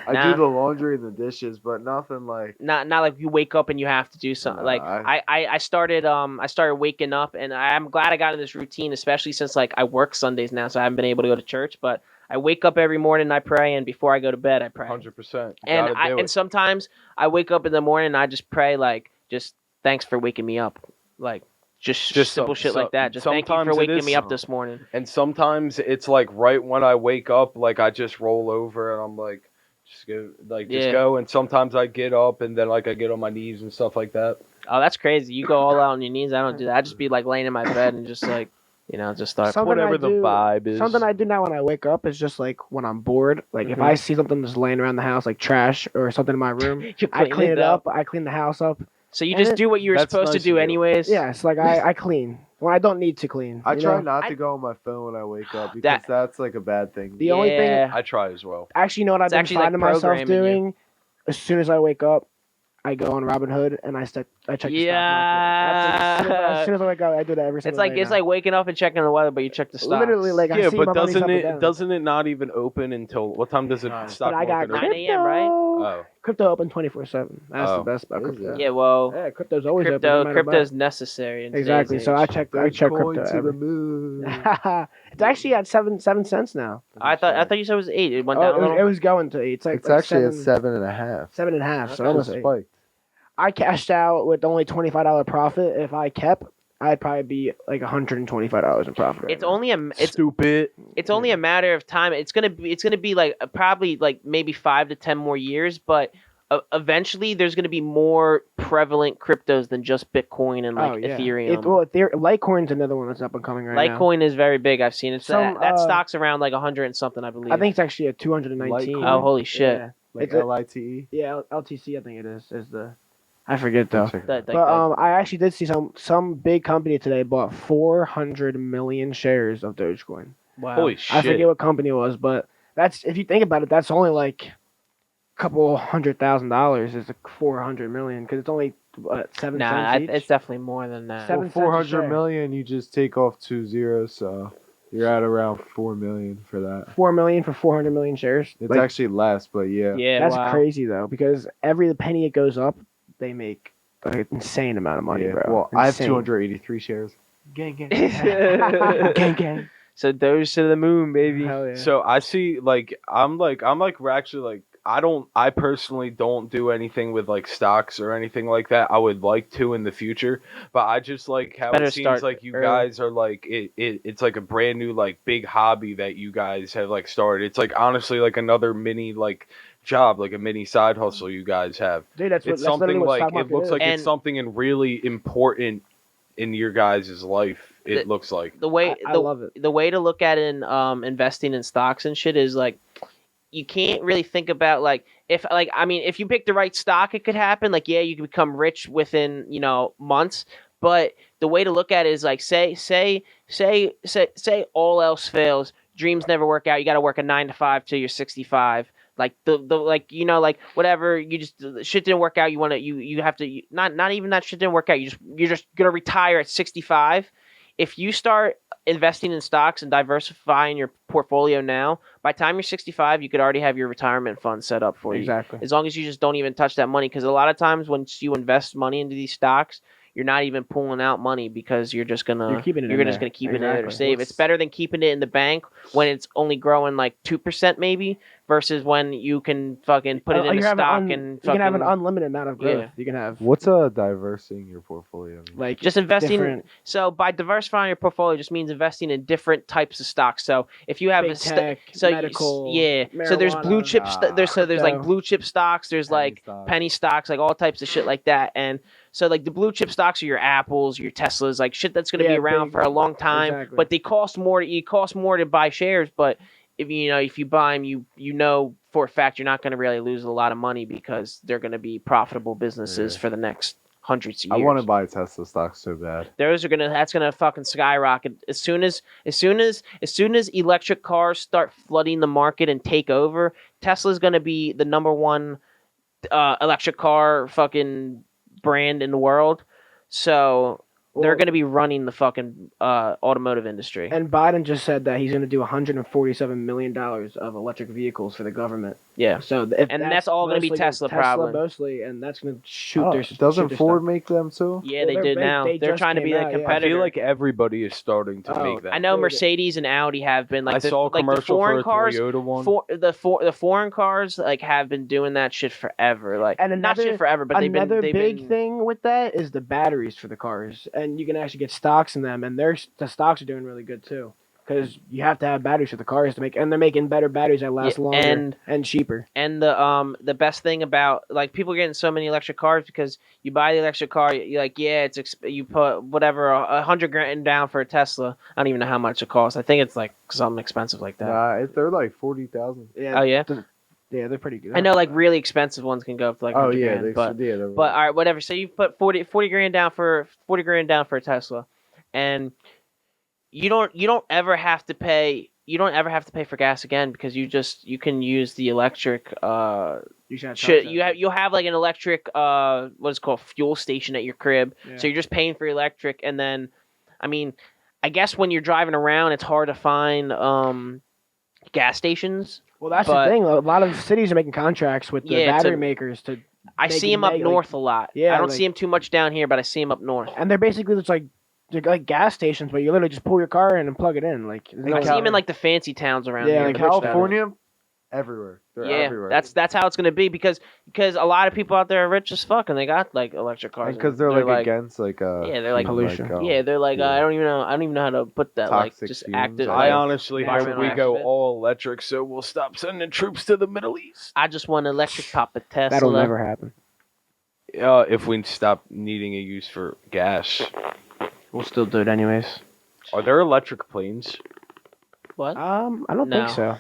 I Nah. do the laundry and the dishes, but nothing like. Not like you wake up and you have to do something. No, Like I started waking up, and I'm glad I got in this routine, especially since like I work Sundays now, so I haven't been able to go to church. But I wake up every morning and I pray, and before I go to bed I pray. 100%. And sometimes I wake up in the morning and I just pray like just thanks for waking me up, like just simple shit like that. Just thank you for sometimes it waking is- me up this morning. And sometimes it's like right when I wake up, like I just roll over and I'm like, just Yeah. go. And sometimes I get up and then like I get on my knees and stuff like that. Oh, that's crazy. You go all out on your knees. I don't do that. I just be like laying in my bed and just like just start. Something Whatever I the do- vibe is. Something I do now when I wake up is just like when I'm bored. Like if Mhm. I see something just laying around the house, like trash or something in my room, You I clean it up. I clean the house up. So you And just do what you were That's supposed to nice do of you. anyways. Yeah, it's like I clean when I don't need to clean. I you try know? not I- to go on my phone when I wake up because That- that's like a bad thing. The only thing, Yeah. I try as well. actually, you know what I've It's been actually, like, finding myself programming you. doing? As soon as I wake up, I go on Robinhood and I check the stock market. That's as soon as I wake up, I do that every single day. It's now. like waking up and checking the weather, but you check the stocks. Literally, like I Yeah, see but my money's up and down. doesn't it not even open until what time does it Nine. stop? But I got Nine crypto. a.m., right? Oh, Crypto open 24/7. That's Oh. the best about Is crypto. it? Yeah, well, Yeah, crypto's always open. no matter crypto's what. necessary. In today's Exactly. So I age. check Dogecoin crypto. to Every... the moon. It's actually at 7 cents now. I thought you said it was 8. It went Oh, down a it little. was going to 8. It's actually at 7.5. 7.5. So It almost 8. spiked. I cashed out with only $25 profit. If I kept, I'd probably be like $125 in profit. It's only stupid. it's only a matter of time. It's gonna be like probably like maybe 5 to 10 more years, but eventually there's gonna be more prevalent cryptos than just Bitcoin and like Ethereum. Litecoin's another one that's up and coming right now. Litecoin is very big. I've seen it. Some, That stock's around like 100 and something, I believe. I think it's actually at 219. Litecoin? Oh, holy shit! Yeah, Like It's a- LITE. yeah, LTC. I think it is the. I forget though. But I actually did see some big company today bought 400 million shares of Dogecoin. wow. Holy shit. I forget what company it was, but that's if you think about it, that's only like a couple $100,000 is like 400 million because it's only 7 cents each. It's definitely more than that. Seven Well, cents a 400 share. million, you just take off 2 zeros, so you're at around 4 million for that. 4 million for 400 million shares. It's Like, actually less, but yeah. Yeah, that's wow. crazy though because every penny it goes up, they make an insane amount of money, Yeah. bro. Well, I have Insane. 283 shares. Gang, gang. gang, gang. So Doge to the moon, baby. Hell yeah. So I see, we're actually like, I personally don't do anything with like stocks or anything like that. I would like to in the future, but I just like how Better it seems start like you early. guys are like, it's like a brand new, like big hobby that you guys have like started. It's like honestly like another mini like job, like a mini side hustle you guys have. Dude, that's It's literally something what like, stock it market looks is. like And- it's something really important in your guys' life. It The- looks like. The way I love it. the way to look at it in investing in stocks and shit is like you can't really think about like if you pick the right stock, it could happen. Like yeah, you can become rich within months. But the way to look at it is like say all else fails, dreams never work out. You got to work a 9 to 5 till you're 65. Like the like whatever, you just shit didn't work out. You have to not even that shit didn't work out. You're just gonna retire at 65. If you start investing in stocks and diversifying your portfolio now, by the time you're 65, you could already have your retirement fund set up for you. Exactly. As long as you just don't even touch that money, because a lot of times once you invest money into these stocks, you're not even pulling out money because you're just gonna You're keeping it you're in just there. gonna keep it in there to Exactly. save. It's better than keeping it in the bank when it's only growing like 2% maybe, versus when you can fucking put it in a stock and you can have an fucking unlimited amount of growth. Yeah. You can have What's diversing your portfolio mean? like just investing. different So by diversifying your portfolio just means investing in different types of stocks. So if you have big a tech, so medical, so there's blue marijuana. chip there's like So- blue chip stocks, there's like penny stocks, like all types of shit like that. And so like the blue chip stocks are your Apples, your Teslas, like shit that's going to be around big- for a long time, exactly. but they cost more. It costs more to buy shares, but if you buy them, you know for a fact you're not going to really lose a lot of money because they're going to be profitable businesses for the next hundreds of years. I want to buy Tesla stocks so bad. That's gonna fucking skyrocket as soon as electric cars start flooding the market and take over. Tesla's gonna be the number one electric car fucking brand in the world. So they're Well- going to be running the fucking automotive industry. And Biden just said that he's going to do $147 million of electric vehicles for the government. Yeah. So that's all gonna be mostly Tesla, probably. mostly, and that's going to shoot Oh, their. doesn't shoot their Ford stuff. make them too? Yeah, Well, they they're did big. now. They They're just trying to be came the out, yeah. I competitor. I feel like everybody is starting to make that. I know Dude, Mercedes and Audi have been like I saw a commercial the foreign for a cars. Toyota one. The foreign cars like have been doing that shit forever. Like And not shit another- forever, but Another they've big been, thing with that is the batteries for the cars, and you can actually get stocks in them, and the stocks are doing really good too. Because you have to have batteries for the cars to make, and they're making better batteries that last Yeah, longer and cheaper. And the best thing about like people getting so many electric cars because you buy the electric car, you're like you put whatever $100,000 down for a Tesla. I don't even know how much it costs. I think it's like something expensive like that. Nah, they're like 40,000. Yeah. Oh yeah, Yeah, they're pretty good. I know like really expensive ones can go up to like Oh 100 yeah, grand, but they're all right, whatever. So you put 40 grand down for a Tesla, and you don't ever have to pay for gas again because you can use the electric you should have you'll have like an electric what is it called fuel station at your crib. Yeah. So you're just paying for electric, and then I mean I guess when you're driving around it's hard to find gas stations. Well, that's but- the thing. A lot of cities are making contracts with the Yeah, battery to- makers to, I They see can them up make, north a lot. yeah, I don't like- see them too much down here, but I see them up north. and they're basically just like they're like gas stations, but you literally just pull your car in and plug it in. Like I see them in like the fancy towns around Yeah, here. like the rich towns. California, everywhere. They're Yeah, everywhere. that's how it's gonna be because a lot of people out there are rich as fuck and they got like electric cars. because they're like against like yeah, they're like pollution. they're like yeah. I don't even know how to put that Toxic like just fumes. active. I Like, honestly hope environmental we go activist. all electric, so we'll stop sending troops to the Middle East. I just want an electric pop a Tesla. that'll never happen. If we stop needing a use for gas, We'll still do it anyways. are there electric planes? What? I don't No. think so.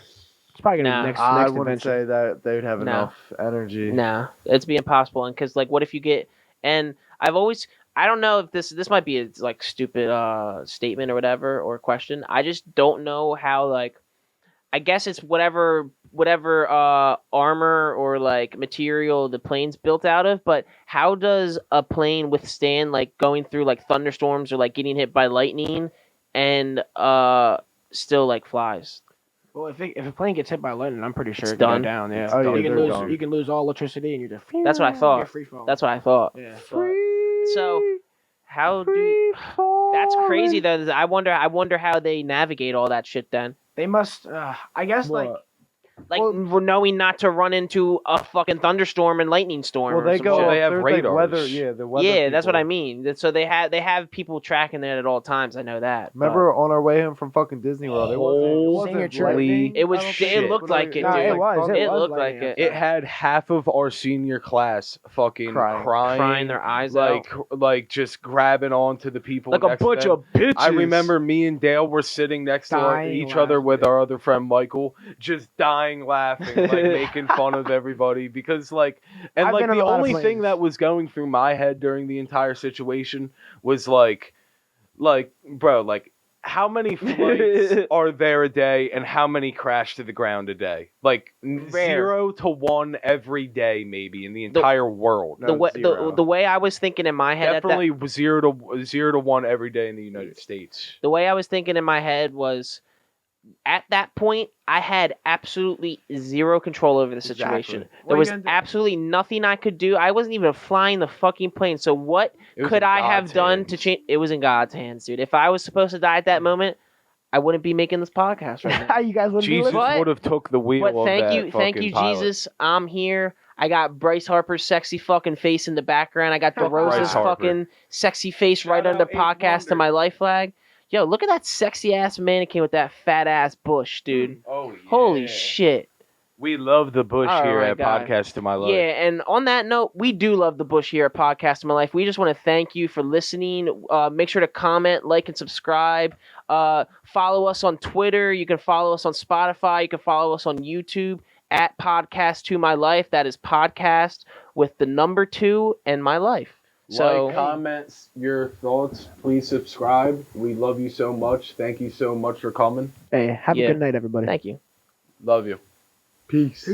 It's probably gonna Nah. be next I next wouldn't invention. say that they would have No. enough energy. Nah, it's be impossible. And because like, what if you get? And I don't know if this might be a like stupid statement or whatever or question. I just don't know how like. I guess it's whatever armor or like material the plane's built out of. But how does a plane withstand like going through like thunderstorms or like getting hit by lightning and still like flies? Well, if a plane gets hit by lightning, I'm pretty sure It's it can done. go down. Yeah. Oh, yeah, you can they're lose gone. you can lose all electricity and you're just. That's what I thought. You're free fall. That's what I thought. Yeah. So how do you, that's crazy though. I wonder how they navigate all that shit then. They must. I guess like. Like Well- knowing not to run into a fucking thunderstorm and lightning storm. Well, or they some go. shit. they have there's, like, radars. weather. Yeah, the weather. Yeah, that's what people. I mean. So they have people tracking that at all times. I know that. but Remember on our way home from fucking Disney World, it wasn't Senior trip. lightning, It was- I don't it think, looked but like it, No, dude. it was. thunder. It was looked like lightning it. outside. It had half of our senior class fucking Crying. crying their eyes out like just grabbing onto the people like a next to bunch them. of bitches. I remember me and Dale were sitting next to Dying each other laughing. with our other friend Michael, just dying laughing, like making fun of everybody because like, and I've like been on the a lot of only thing planes. that was going through my head during the entire situation was like, bro, like how many flights are there a day and how many crash to the ground a day? Like Rare. 0 to 1 every day, maybe in the entire world. No, the way zero. the way I was thinking in my head at that, Definitely 0 to 1 every day in the United States. the way I was thinking in my head was at that point, I had absolutely zero control over the situation. Exactly. What There are you was gonna do? absolutely nothing I could do. I wasn't even flying the fucking plane. So what It was could in I have God's done hands. to change? It was in God's hands, dude. If I was supposed to die at that moment, I wouldn't be making this podcast right now. You guys wouldn't be Jesus listening. But- would have took the wheel But of thank that you, fucking pilot. Jesus. I'm here. I got Bryce Harper's sexy fucking face in the background. I got Fuck Bryce DeRosa's Harper. fucking sexy face Shout right out under Eighth podcast to Wonder. my life flag. Yo, look at that sexy ass mannequin with that fat ass bush, dude. Oh yeah. Holy shit. We love the bush Oh here my at God. Podcast to My Life. Yeah, and on that note, we do love the bush here at Podcast of My Life. We just want to thank you for listening. Make sure to comment, like, and subscribe. Follow us on Twitter. You can follow us on Spotify. You can follow us on YouTube at Podcast2MyLife. That is podcast with the number 2 and my life. So, Like, comments, your thoughts. Please subscribe. We love you so much. Thank you so much for coming. Hey, have Yeah. a good night, everybody. thank you. Love you. Peace.